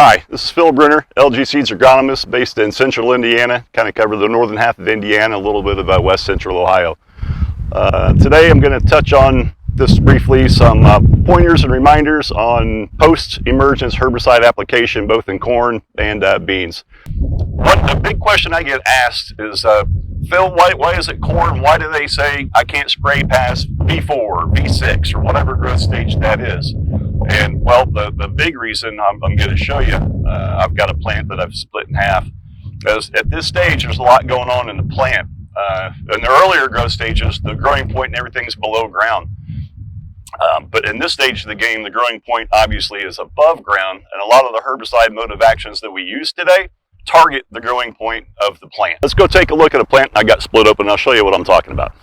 Hi, this is Phil Brunner, LG Seeds agronomist based in central Indiana. Kind of cover the northern half of Indiana, a little bit of west central Ohio. Today I'm going to touch on, just briefly, some pointers and reminders on post-emergence herbicide application, both in corn and beans. A big question I get asked is, Phil, why is it corn? Why do they say I can't spray past V4 or V6 or whatever growth stage that is? And well, the big reason I'm going to show you, I've got a plant that I've split in half. As at this stage, there's a lot going on in the plant. In the earlier growth stages, the growing point and everything's below ground. But in this stage of the game, the growing point obviously is above ground, and a lot of the herbicide mode of actions that we use today target the growing point of the plant. Let's go take a look at a plant I got split open, and I'll show you what I'm talking about.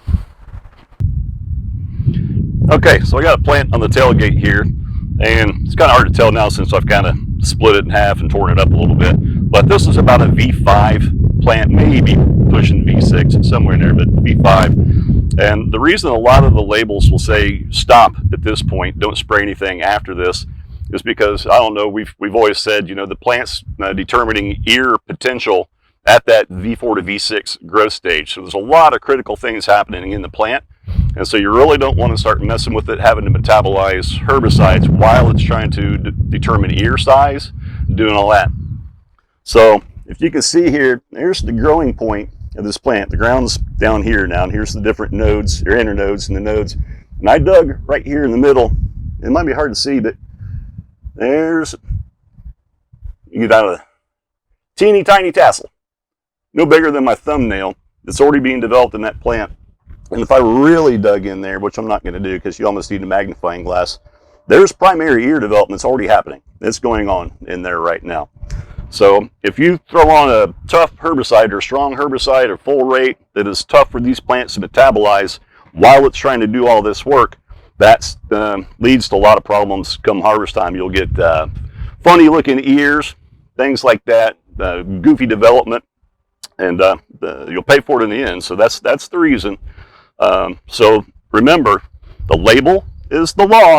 Okay, so I got a plant on the tailgate here, and it's kind of hard to tell now since I've kind of split it in half and torn it up a little bit. But this is about a V5 plant, maybe pushing V6, it's somewhere in there, but V5. And the reason a lot of the labels will say stop at this point, don't spray anything after this, is because, I don't know, we've always said, you know, the plant's determining ear potential at that V4 to V6 growth stage. So there's a lot of critical things happening in the plant. And so you really don't want to start messing with it, having to metabolize herbicides while it's trying to determine ear size, doing all that. So if you can see here, here's the growing point of this plant. The ground's down here now, and here's the different nodes, or internodes and the nodes. And I dug right here in the middle. It might be hard to see, but there's, you get out of a teeny tiny tassel, no bigger than my thumbnail, that's already being developed in that plant. And if I really dug in there, which I'm not going to do because you almost need a magnifying glass, there's primary ear development that's already happening. It's going on in there right now. So if you throw on a tough herbicide or strong herbicide or full rate that is tough for these plants to metabolize while it's trying to do all this work, that leads to a lot of problems come harvest time. You'll get funny looking ears, things like that, goofy development, and you'll pay for it in the end. So that's the reason. So remember, the label is the law.